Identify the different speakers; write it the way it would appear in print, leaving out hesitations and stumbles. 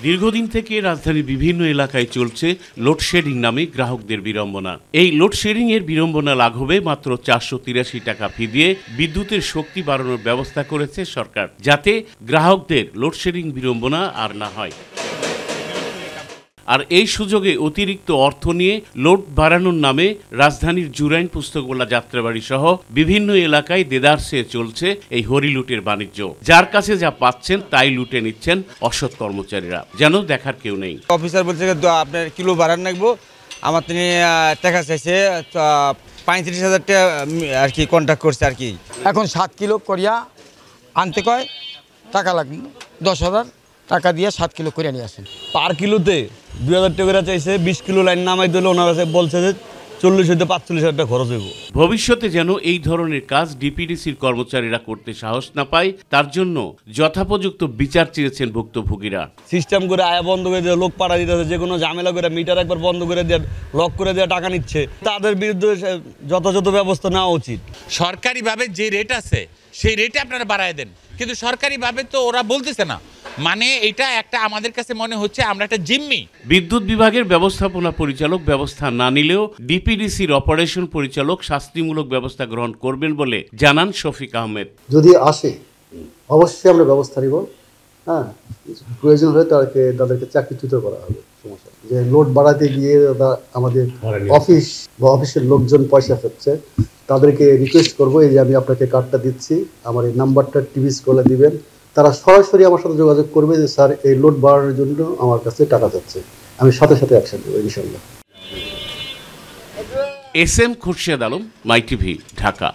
Speaker 1: দীর্ঘদিন থেকে রাজধানীর বিভিন্ন এলাকায় চলছে লোডশেডিং নামে গ্রাহকদের বিড়ম্বনা। এই লোডশেডিং এর বিড়ম্বনা লাঘবে মাত্র 483 টাকা ফি দিয়ে বিদ্যুতের শক্তি বাড়ানোর ব্যবস্থা করেছে সরকার, যাতে গ্রাহকদের লোডশেডিং বিড়ম্বনা আর না হয়। আর এই সুযোগে অতিরিক্ত অর্থ নিয়ে লোড বাড়ানোর নামে রাজধানীর জুরাইন পুস্তকওয়ালা যাত্রাবাড়ি সহ বিভিন্ন এলাকায় দেদারসে চলছে এই হরিলুটের বাণিজ্য। যার কাছে যা পাচ্ছেন তাই লুটে নিচ্ছেন অসৎ কর্মচারীরা, যেন দেখার কেউ নেই।
Speaker 2: অফিসার বলছে আপনার কিলো বাড়ান রাখবো, আমার তিনি টাকা চাইছে 35,000 টাকা আর কি কন্ট্যাক্ট করছে আর কি।
Speaker 3: এখন 7 কিলো করিয়া আনতে কয়, টাকা লাগবে 10,000 টাকা দিয়ে 7 কিলো করে নিয়ে আসেন।
Speaker 4: পার কিলোতে 2,000 টাকা করে চাইছে। 20 কিলো লাইন নামাই দিলে ওনার কাছে বলছে যে 40,000-45,000 টাকা খরচ হইব।
Speaker 1: ভবিষ্যতে যেন এই ধরনের কাজ ডিপিডিসির কর্মচারীরা করতে সাহস না পায়, তার জন্য যথাপযুক্ত বিচার চেয়েছেন ভুক্তভোগীরা।
Speaker 4: সিস্টেম করে আয়া বন্ধ করে দিয়ে লোক পাঠা দিতেছে, যে কোনো ঝামেলা করে মিটার একবার বন্ধ করে দিয়ে লক করে দিয়ে টাকা নিচ্ছে। তাদের বিরুদ্ধে যথাযথ ব্যবস্থা নেওয়া উচিত।
Speaker 5: সরকারিভাবে যে রেট আছে সেই রেটে আপনারা বাড়ায় দেন, কিন্তু সরকারিভাবে তো ওরা বলতেছে না। মানে এটা একটা আমাদের কাছে মনে হচ্ছে আমরা একটা জিম্মি।
Speaker 1: বিদ্যুৎ বিভাগের ব্যবস্থাপনা পরিচালক ব্যবস্থা না নিলেও ডিপিডিসির অপারেশন পরিচালক শাস্তিমূলক ব্যবস্থা গ্রহণ করবেন বলে জানান শফিক আহমেদ।
Speaker 6: যদি আসে অবশ্যই আমরা ব্যবস্থা নিব। হ্যাঁ, প্রয়োজন হলে তাদেরকে চাকরিচ্যুত করা হবে। সমস্যা যে লোড বাড়াতে গিয়ে আমাদের অফিস বা অফিসের লোকজন পয়সা ফেলছে, তাদেরকে রিকোয়েস্ট করবো এই যে আমি আপনাকে কার্ডটা দিচ্ছি, আমার এই নাম্বারটা টিভি স্ক্রলে দিবেন। তারা সরাসরি আমার সাথে যোগাযোগ করবে যে স্যার এই লোড বাড়ানোর জন্য আমার কাছে টাকা যাচ্ছে, আমি সাথে সাথে অ্যাকশন নেব ইনশাল্লাহ।
Speaker 1: এস এম খুরশেদ আলম, মাই টিভি, ঢাকা।